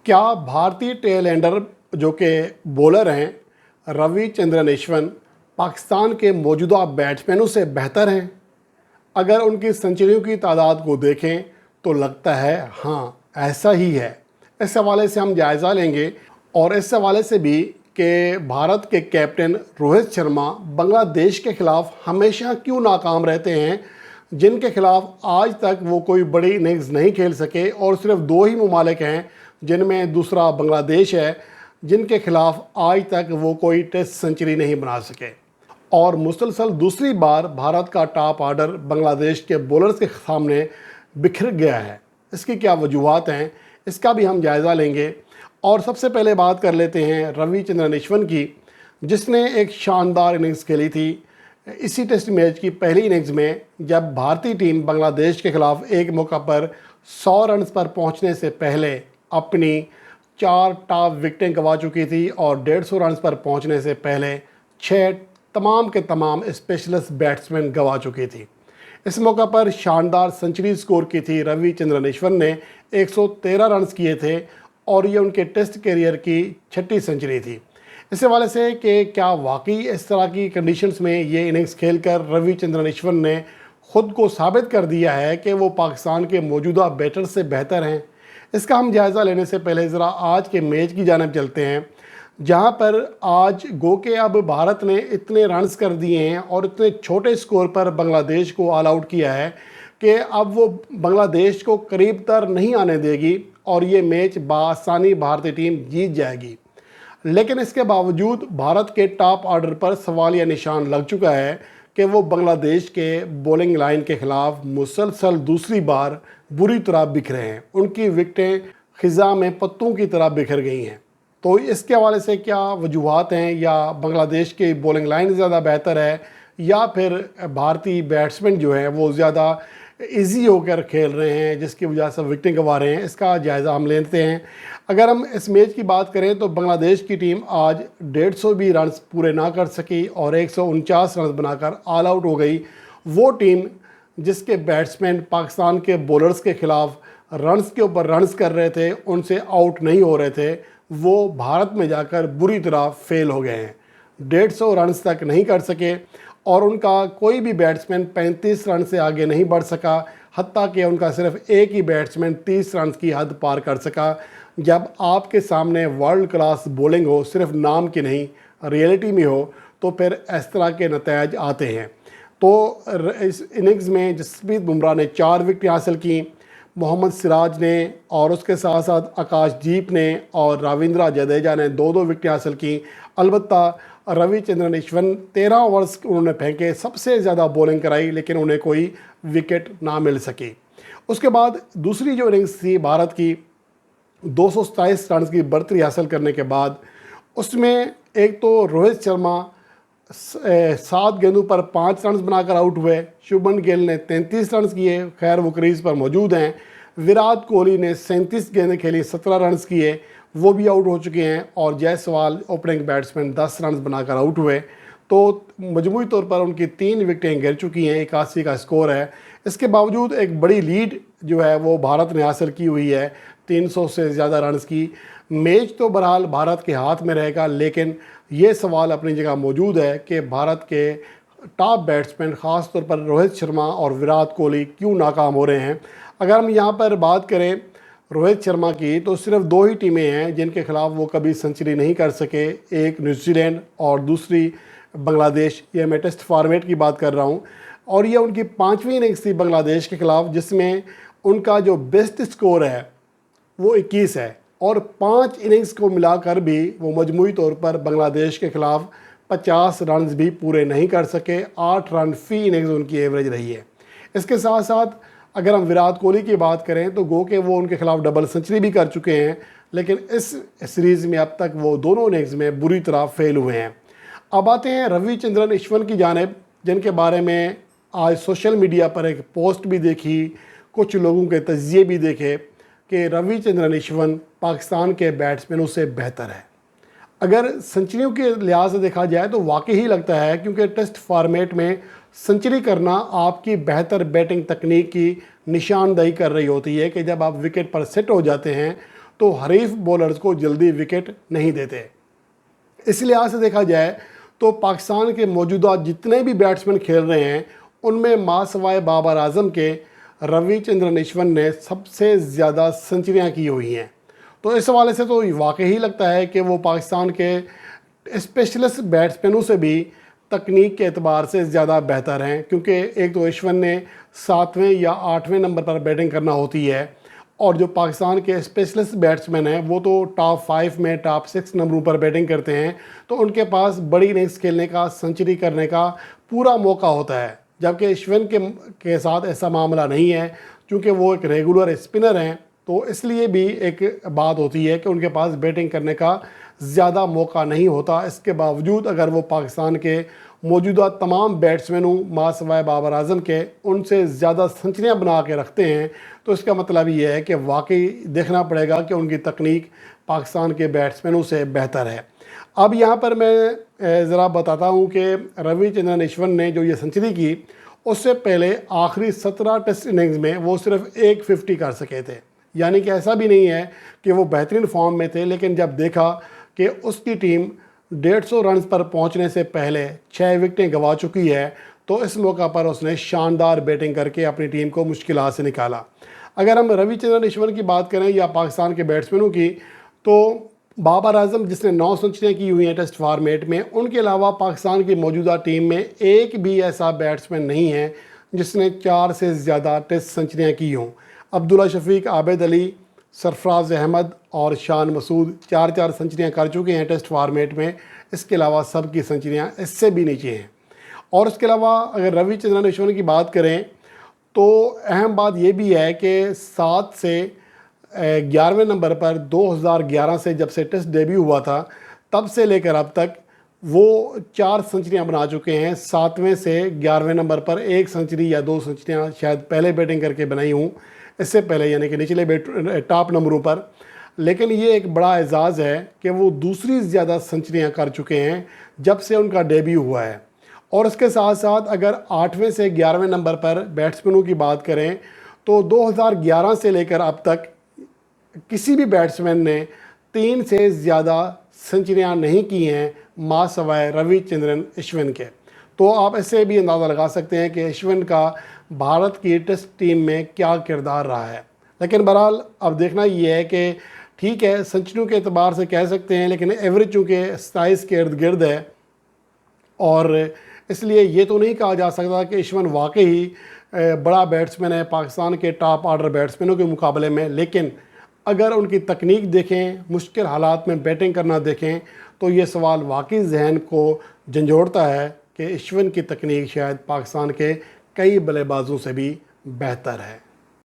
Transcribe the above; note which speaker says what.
Speaker 1: क्या भारतीय tell ender जो कि बॉलर हैं रविचंद्रन अश्विन पाकिस्तान के मौजूदा बैट्समैनों से बेहतर हैं? अगर उनकी सेंचुरियों की तादाद को देखें तो लगता है हाँ, ऐसा ही है। इस हवाले से हम जायज़ा लेंगे और इस हवाले से भी कि भारत के कैप्टन रोहित शर्मा बांग्लादेश के खिलाफ हमेशा क्यों नाकाम रहते हैं, जिनके खिलाफ आज तक वो कोई बड़ी इनिंग्स नहीं खेल सके और सिर्फ दो ही ममालिक हैं जिनमें दूसरा बांग्लादेश है, जिनके खिलाफ आज तक वो कोई टेस्ट सेंचुरी नहीं बना सके। और मुसलसल दूसरी बार भारत का टॉप ऑर्डर बांग्लादेश के बॉलर्स के सामने बिखर गया है। इसकी क्या वजूहत हैं, इसका भी हम जायज़ा लेंगे। और सबसे पहले बात कर लेते हैं रविचंद्रन अश्विन की, जिसने एक शानदार इनिंग्स खेली थी इसी टेस्ट मैच की पहली इनिंग्स में, जब भारतीय टीम बांग्लादेश के खिलाफ एक मौका पर 100 रन पर पहुंचने से पहले अपनी 4 टॉप विकेटें गंवा चुकी थी और 150 रन पर पहुंचने से पहले 6 तमाम के तमाम स्पेशलिस्ट बैट्समैन गंवा चुकी थी। इस मौका पर शानदार सेंचुरी स्कोर की थी रविचंद्रन अश्विन ने, 113 रन किए थे और ये उनके टेस्ट करियर की 6ठी सेंचुरी थी। इस हवाले से कि क्या वाकई इस तरह की कंडीशंस में ये इनिंग्स खेलकर रविचंद्रन अश्विन ने ख़ुद को साबित कर दिया है कि वो पाकिस्तान के मौजूदा बैटर से बेहतर हैं, इसका हम जायज़ा लेने से पहले ज़रा आज के मैच की जानिब चलते हैं, जहां पर आज गो के अब भारत ने इतने रन्स कर दिए हैं और इतने छोटे स्कोर पर बांग्लादेश को ऑल आउट किया है कि अब वो बांग्लादेश को करीब तर नहीं आने देगी और ये मैच बासानी भारतीय टीम जीत जाएगी। लेकिन इसके बावजूद भारत के टॉप ऑर्डर पर सवालिया निशान लग चुका है कि वो बांग्लादेश के बॉलिंग लाइन के खिलाफ मुसलसल दूसरी बार बुरी तरह बिखरे हैं। उनकी विकेटें खिज़ा में पत्तों की तरह बिखर गई हैं। तो इसके हवाले से क्या वजूहत हैं, या बांग्लादेश की बॉलिंग लाइन ज़्यादा बेहतर है या फिर भारतीय बैट्समैन जो हैं वो ज़्यादा इजी होकर खेल रहे हैं जिसकी वजह से विकेटें गंवा रहे हैं, इसका जायज़ा हम लेते हैं। अगर हम इस मैच की बात करें तो बांग्लादेश की टीम आज 150 भी रन पूरे ना कर सकी और 149 रन बनाकर ऑल आउट हो गई। वो टीम जिसके बैट्समैन पाकिस्तान के बॉलर्स के खिलाफ रन्स के ऊपर रन्स कर रहे थे, उनसे आउट नहीं हो रहे थे, वो भारत में जाकर बुरी तरह फेल हो गए हैं। 150 रन तक नहीं कर सके और उनका कोई भी बैट्समैन 35 रन से आगे नहीं बढ़ सका, हत्ता कि उनका सिर्फ एक ही बैट्समैन 30 रन की हद पार कर सका। जब आपके सामने वर्ल्ड क्लास बॉलिंग हो, सिर्फ नाम की नहीं रियलिटी में हो, तो फिर इस तरह के नतीजे आते हैं। तो इस इनिंग्स में जसप्रीत बुमराह ने 4 विकेट हासिल की, मोहम्मद सिराज ने और उसके साथ साथ आकाशदीप ने और रविंद्र जडेजा ने 2-2 विकेट हासिल की। अलबत्ता रविचंद्रन अश्विन 13 ओवर्स उन्होंने फेंके, सबसे ज़्यादा बॉलिंग कराई, लेकिन उन्हें कोई विकेट ना मिल सकी। उसके बाद दूसरी जो इनिंग्स थी भारत की, 227 रन की बढ़तरी हासिल करने के बाद उसमें एक तो रोहित शर्मा 7 गेंदों पर 5 रन बनाकर आउट हुए, शुभमन गिल ने 33 रन किए, खैर वो क्रीज पर मौजूद हैं। विराट कोहली ने 37 गेंदें खेली, 17 रन किए, वो भी आउट हो चुके हैं और जायसवाल ओपनिंग बैट्समैन 10 रन बनाकर आउट हुए। तो मजमूई तौर पर उनकी 3 विकेटें गिर चुकी हैं, 81 का स्कोर है। इसके बावजूद एक बड़ी लीड जो है वो भारत ने हासिल की हुई है, 300 से ज़्यादा रन की। मैच तो बहरहाल भारत के हाथ में रहेगा, लेकिन ये सवाल अपनी जगह मौजूद है कि भारत के टॉप बैट्समैन ख़ास तौर पर रोहित शर्मा और विराट कोहली क्यों नाकाम हो रहे हैं। अगर हम यहाँ पर बात करें रोहित शर्मा की, तो सिर्फ 2 ही टीमें हैं जिनके खिलाफ वो कभी सेंचुरी नहीं कर सके, एक न्यूजीलैंड और दूसरी बांग्लादेश। ये मैं टेस्ट फॉर्मेट की बात कर रहा हूँ और ये उनकी 5वीं इनिंग्स थी बांग्लादेश के खिलाफ, जिसमें उनका जो बेस्ट स्कोर है वो 21 है और 5 इनिंग्स को मिलाकर भी वो मजमूई तौर पर बांग्लादेश के खिलाफ 50 रन भी पूरे नहीं कर सके। 8 रन फी इनिंग्स उनकी एवरेज रही है। इसके साथ साथ अगर हम विराट कोहली की बात करें तो गो के वो उनके खिलाफ डबल सेंचुरी भी कर चुके हैं, लेकिन इस सीरीज़ में अब तक वो दोनों इनिंग्स में बुरी तरह फेल हुए हैं। अब आते हैं रविचंद्रन अश्विन की जानिब, जिनके बारे में आज सोशल मीडिया पर एक पोस्ट भी देखी, कुछ लोगों के तजिए भी देखे कि रविचंद्रन अश्विन पाकिस्तान के बैट्समैनों से बेहतर है। अगर सेंचुरियों के लिहाज से देखा जाए तो वाकई ही लगता है, क्योंकि टेस्ट फॉर्मेट में सेंचुरी करना आपकी बेहतर बैटिंग तकनीक की निशानदेही कर रही होती है कि जब आप विकेट पर सेट हो जाते हैं तो हरीफ बॉलर्स को जल्दी विकेट नहीं देते। इस लिहाज से देखा जाए तो पाकिस्तान के मौजूदा जितने भी बैट्समैन खेल रहे हैं उनमें मासवाए बाबर आजम के रविचंद्रन अश्विन ने सबसे ज़्यादा सेंचुरियाँ की हुई हैं। तो इस हवाले से तो वाकई ही लगता है कि वो पाकिस्तान के स्पेशलिस्ट बैट्समैनों से भी तकनीक के एतबार से ज़्यादा बेहतर हैं, क्योंकि एक तो अश्विन ने 7वें या 8वें नंबर पर बैटिंग करना होती है और जो पाकिस्तान के स्पेशलिस्ट बैट्समैन हैं वो तो टॉप 5 में टॉप 6 नंबरों पर बैटिंग करते हैं, तो उनके पास बड़ी इनिंग्स खेलने का, सेंचुरी करने का पूरा मौका होता है। जबकि अश्विन के साथ ऐसा मामला नहीं है, क्योंकि वो एक रेगुलर स्पिनर हैं, तो इसलिए भी एक बात होती है कि उनके पास बैटिंग करने का ज़्यादा मौका नहीं होता। इसके बावजूद अगर वो पाकिस्तान के मौजूदा तमाम बैट्समैनों मासवाए बाबर आजम के उनसे ज़्यादा सेंचुरियाँ बना के रखते हैं, तो इसका मतलब ये है कि वाकई देखना पड़ेगा कि उनकी तकनीक पाकिस्तान के बैट्समैनों से बेहतर है। अब यहाँ पर मैं ज़रा बताता हूँ कि रविचंद्रन अश्विन ने जो ये सेंचुरी की, उससे पहले आखिरी 17 टेस्ट इनिंग्स में वो सिर्फ एक 50 कर सके थे। यानी कि ऐसा भी नहीं है कि वो बेहतरीन फॉर्म में थे, लेकिन जब देखा कि उसकी टीम 150 रन पर पहुंचने से पहले 6 विकेटें गंवा चुकी है, तो इस मौका पर उसने शानदार बैटिंग करके अपनी टीम को मुश्किलात से निकाला। अगर हम रविचंद्रन अश्विन की बात करें या पाकिस्तान के बैट्समैनों की, तो बाबर आजम जिसने 9 सेंचुरियाँ की हुई हैं टेस्ट फॉर्मेट में, उनके अलावा पाकिस्तान की मौजूदा टीम में एक भी ऐसा बैट्समैन नहीं है जिसने 4 से ज़्यादा टेस्ट सेंचुरियाँ की हों। अब्दुल्ला शफीक, आबिद अली, सरफराज अहमद और शान मसूद 4-4 सेंचुरियाँ कर चुके हैं टेस्ट फॉर्मेट में। इसके अलावा सब की सेंचुरियाँ इससे भी नीचे हैं। और इसके अलावा अगर रविचंद्रन अश्विन की बात करें तो अहम बात यह भी है कि 7 से 11वें नंबर पर 2011 से जब से टेस्ट डेब्यू हुआ था तब से लेकर अब तक वो 4 सेंचुरियाँ बना चुके हैं। 7वें से 11वें नंबर पर 1 सेंचुरी या 2 सेंचुरियाँ शायद पहले बैटिंग करके बनाई हूँ, इससे पहले यानी कि निचले टॉप नंबरों पर। लेकिन ये एक बड़ा एजाज़ है कि वो दूसरी ज़्यादा सेंचुरियाँ कर चुके हैं जब से उनका डेब्यू हुआ है। और उसके साथ साथ अगर 8वें से 11वें नंबर पर बैट्समैनों की बात करें तो 2011 से लेकर अब तक किसी भी बैट्समैन ने 3 से ज़्यादा सेंचुरियाँ नहीं की हैं मां सवाए रविचंद्रन अश्विन के। तो आप इससे भी अंदाज़ा लगा सकते हैं कि अश्विन का भारत की टेस्ट टीम में क्या किरदार रहा है। लेकिन बहरहाल अब देखना ये है कि ठीक है, सेंचुरियों के एतबार से कह सकते हैं, लेकिन एवरेज चूँकि 27 के इर्द गिर्द है और इसलिए ये तो नहीं कहा जा सकता कि अश्विन वाकई ही बड़ा बैट्समैन है पाकिस्तान के टॉप ऑर्डर बैट्समैनों के मुकाबले में। लेकिन अगर उनकी तकनीक देखें, मुश्किल हालात में बैटिंग करना देखें, तो ये सवाल वाकई जहन को झंझोड़ता है कि अश्विन की तकनीक शायद पाकिस्तान के कई बल्लेबाजों से भी बेहतर है।